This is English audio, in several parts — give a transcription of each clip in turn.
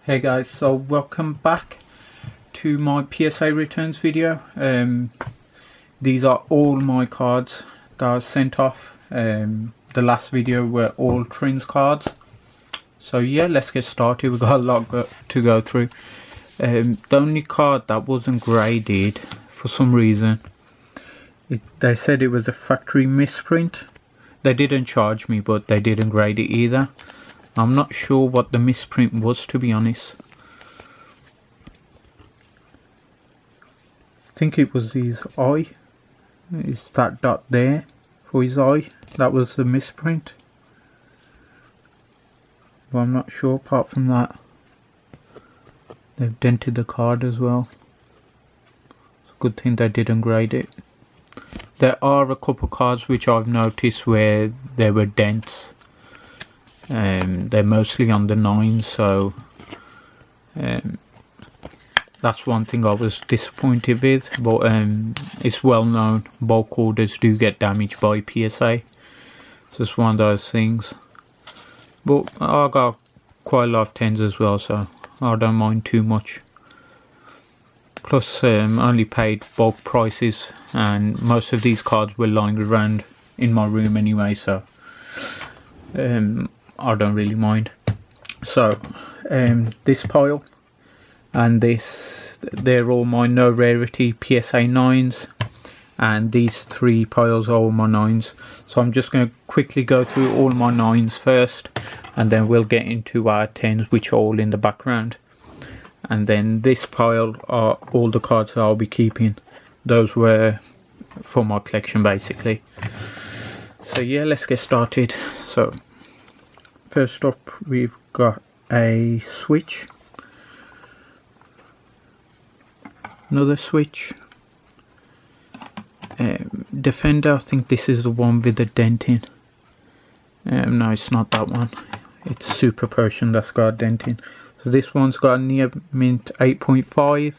Hey guys, so welcome back to my PSA returns video. These are all my cards that I sent off. The last video were all Trins cards. So yeah, let's get started. We've got a lot to go through. The only card that wasn't graded for some reason, they said it was a factory misprint. They didn't charge me, but they didn't grade it either. I'm not sure what the misprint was, to be honest. I think it was his eye. It's that dot there for his eye. That was the misprint. But I'm not sure. Apart from that, they've dented the card as well. It's a good thing they didn't grade it. There are a couple cards which I've noticed where there were dents. They're mostly on the 9s, so that's one thing I was disappointed with. But it's well known bulk orders do get damaged by PSA, so it's one of those things. But I got quite a lot of 10s as well, so I don't mind too much. Plus only paid bulk prices, and most of these cards were lying around in my room anyway, so I don't really mind. So this pile and this, they're all my no rarity PSA 9s, and these three piles are all my 9s. So I'm just going to quickly go through all my 9s first, and then we'll get into our 10s, which are all in the background. And then this pile are all the cards that I'll be keeping. Those were for my collection basically. So yeah, let's get started. So first up, we've got a switch, another switch, defender. I think this is the one with the denting. No, it's not that one. It's Super Potion that's got denting. So this one's got a near mint 8.5,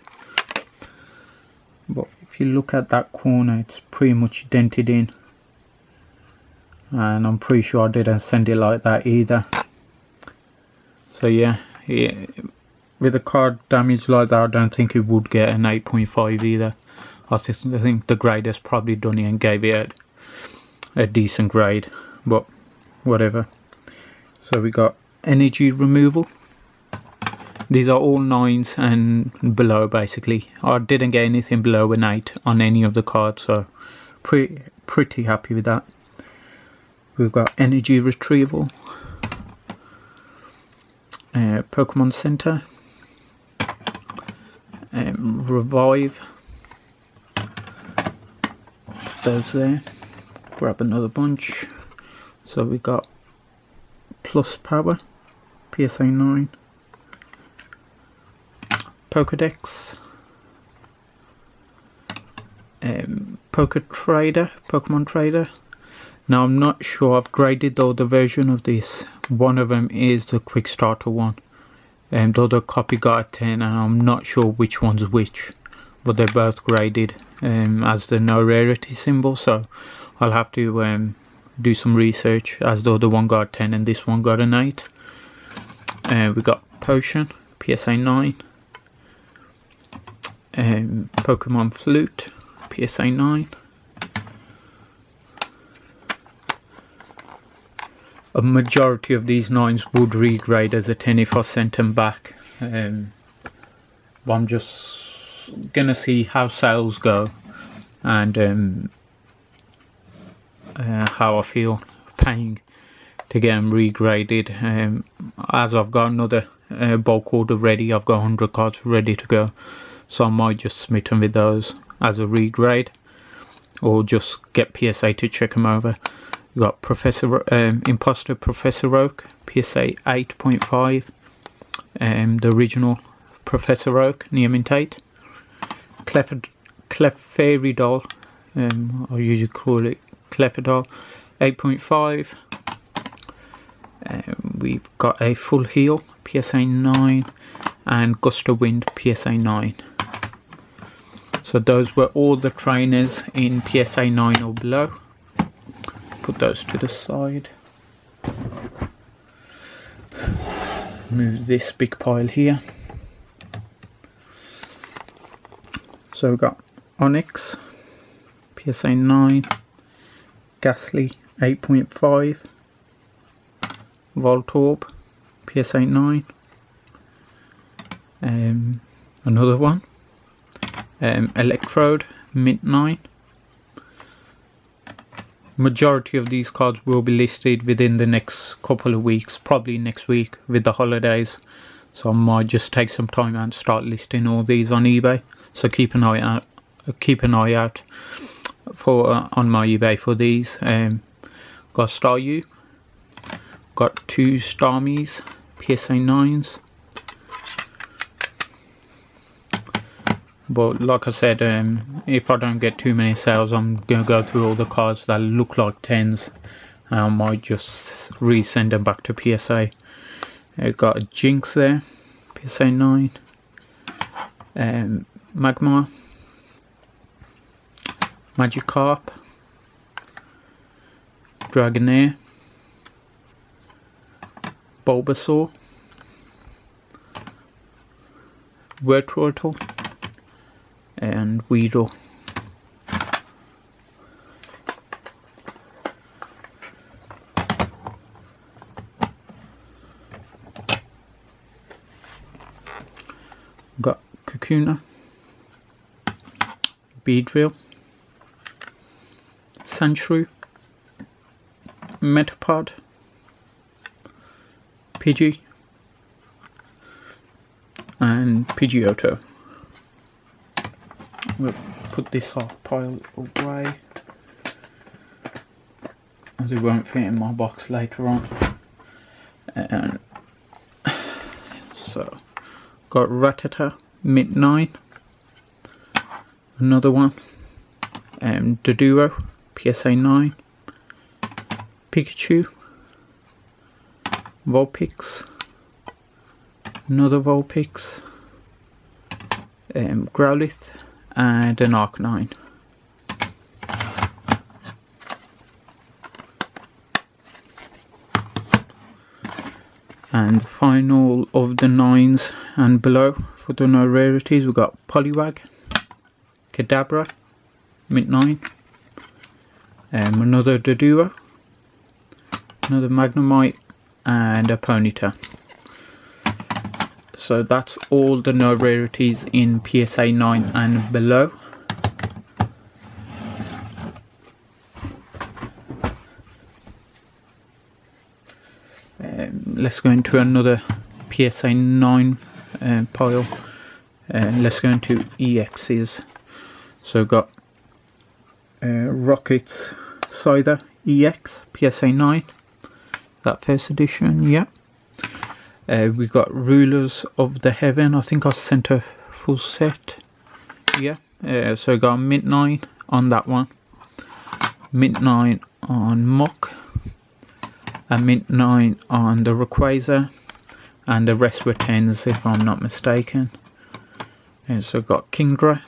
but if you look at that corner, it's pretty much dented in. And I'm pretty sure I didn't send it like that either. So yeah, with a card damaged like that, I don't think it would get an 8.5 either. I think the grader's probably done it and gave it a decent grade, but whatever. So we got energy removal. These are all 9s and below basically. I didn't get anything below an 8 on any of the cards, so pretty happy with that. We've got energy retrieval, Pokemon Center, revive, those there. Grab another bunch. So we got plus power, PSA 9, Pokedex, Pokemon Trader. Now I'm not sure, I've graded the other version of this. One of them is the quick starter one, and the other copy got a 10, and I'm not sure which one's which, but they're both graded as the no rarity symbol, so I'll have to do some research, as the other one got a 10 and this one got an 8. We got Potion, PSA 9, Pokemon Flute, PSA 9. A majority of these 9s would regrade as a 10 if I sent them back. But I'm just gonna see how sales go and how I feel paying to get them regraded. As I've got another bulk order ready, I've got 100 cards ready to go, so I might just submit them with those as a regrade, or just get PSA to check them over. We got Imposter Professor Oak, PSA 8.5, the original Professor Oak, near mint 8. Clefairy I usually call it Clefairy 8.5. We've got a Full Heal, PSA 9, and Gust of Wind, PSA 9. So those were all the trainers in PSA 9 or below. Put those to the side. move this big pile here. So we've got Onyx, PSA 9, Ghastly 8.5, Voltorb, PSA 9, another one, Electrode, Mint 9. Majority of these cards will be listed within the next couple of weeks, probably next week with the holidays. So I might just take some time and start listing all these on eBay. So keep an eye out. For on my eBay for these. Got Star U, got 2 Starmies, PSA 9s. But like I said, if I don't get too many sales, I'm going to go through all the cards that look like 10s. And I might just resend them back to PSA. Got a Jinx there, PSA 9. Magmar. Magikarp. Dragonair. Bulbasaur. Wertruitle. And Weedle. Got Kakuna, Beedrill, Sandshrew, Metapod, Pidgey, and Pidgeotto. We'll put this off pile away, as it won't fit in my box later on. And so got Rattata, Mint 9, another one, Doduo, PSA 9, Pikachu, Vulpix, another Vulpix, Growlithe, and an Arcanine. And the final of the 9s and below for the no rarities, we've got Poliwag, Kadabra, Mint 9, another Doduo, another Magnemite, and a Ponyta. So that's all the no rarities in PSA 9 and below. Let's go into another PSA 9 pile. Let's go into EXs. So we've got Rocket Scyther EX, PSA 9. That first edition, yeah. We got Rulers of the Heaven. I think I sent a full set. Yeah. So I got Mint 9 on that one. Mint 9 on Muck. And Mint 9 on the Rayquaza. And the rest were 10s if I'm not mistaken. And so I got Kingdra,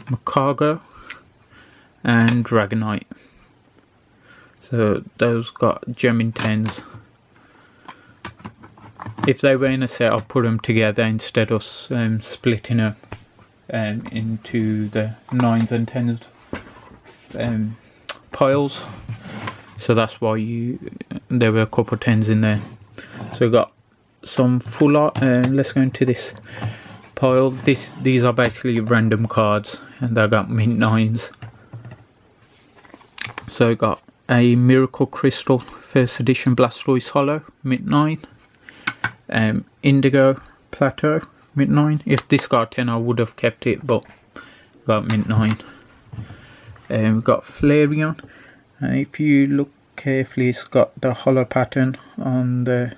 Macargo, and Dragonite. So those got gem in 10s. If they were in a set, I'll put them together instead of splitting them into the 9s and 10s piles. So that's why there were a couple of 10s in there. So we've got some full art. Let's go into this pile. These are basically random cards, and I got Mint 9s. So we got a Miracle Crystal first edition Blastoise Hollow, Mint 9. Indigo Plateau, Mint 9. If this got 10, I would have kept it, but got Mint 9. We've got Flareon, and if you look carefully, it's got the hollow pattern on the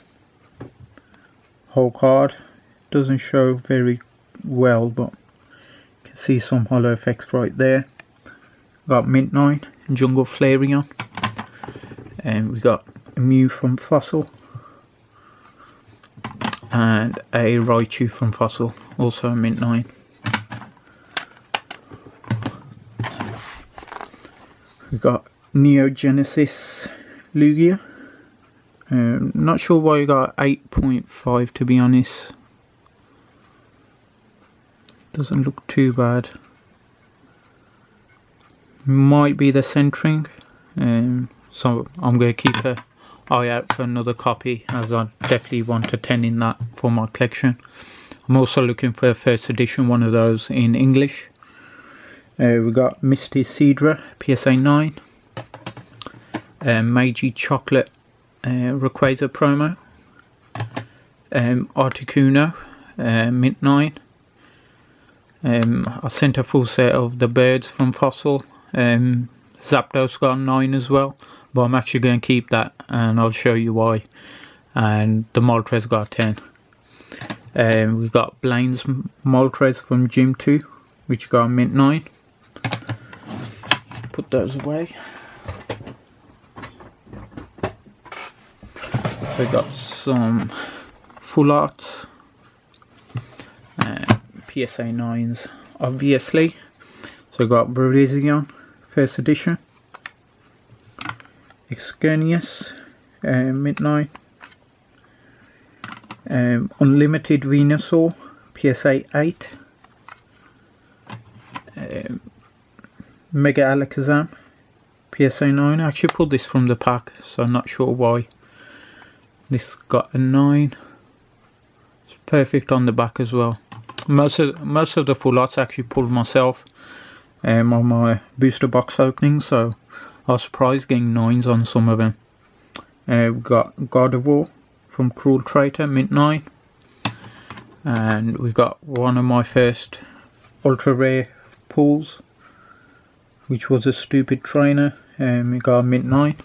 whole card. Doesn't show very well, but you can see some hollow effects right there. Got Mint 9, Jungle Flareon, and we got a Mew from Fossil, and a Raichu from Fossil, also a Mint 9. We got Neo Genesis Lugia, Not sure why I got 8.5 to be honest. Doesn't look too bad. Might be the centering. So I'm going to keep an eye out for another copy, as I definitely want a 10 in that for my collection. I'm also looking for a first edition one of those in English. We got Misty Cedra PSA 9, Meiji Chocolate Rayquaza promo, Articuno Mint 9. I sent a full set of the birds from Fossil. Zapdos got 9 as well, but I'm actually going to keep that, and I'll show you why. And the Moltres got 10. We've got Blaine's Moltres from Gym 2, which got Mint 9. Put those away. We got some full arts, PSA 9s obviously. So we got Virizion first edition, Exernius Mint 9, Unlimited Venusaur PSA 8, Mega Alakazam PSA 9. I actually pulled this from the pack, so I'm not sure why. This got a 9. It's perfect on the back as well. Most of the full arts I actually pulled myself on my booster box opening, so I was surprised getting 9s on some of them. We've got Gardevoir from Cruel Traitor Mint 9, and we've got one of my first ultra rare pulls, which was a stupid trainer. We got Mint 9.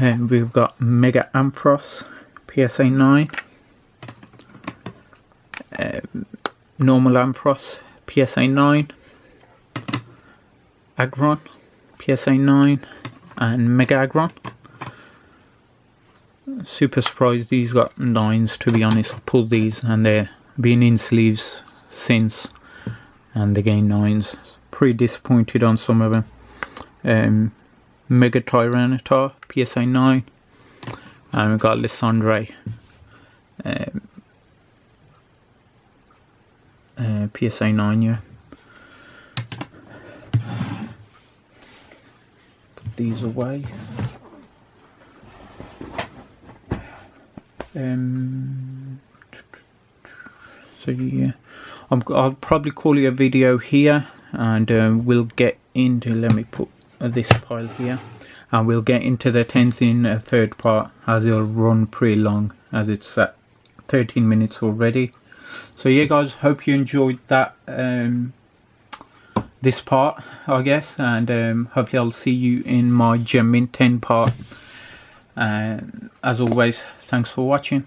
And we've got Mega Ampharos PSA 9, Normal Ampharos PSA 9, Aggron PSA 9, and Mega Aggron. Super surprised these got 9s, to be honest. I pulled these and they're been in sleeves since, and they gain 9s. Pretty disappointed on some of them. Mega Tyranitar PSA 9, and we got Lissandre PSA 9. Yeah, put these away. So yeah, I'll probably call it a video here, and we'll get into, let me put this pile here, and we'll get into the 10s in a third part, as it'll run pretty long, as it's at 13 minutes already. So yeah guys, hope you enjoyed that, this part I guess, and hopefully I'll see you in my Gem Mint 10 part, and as always, thanks for watching.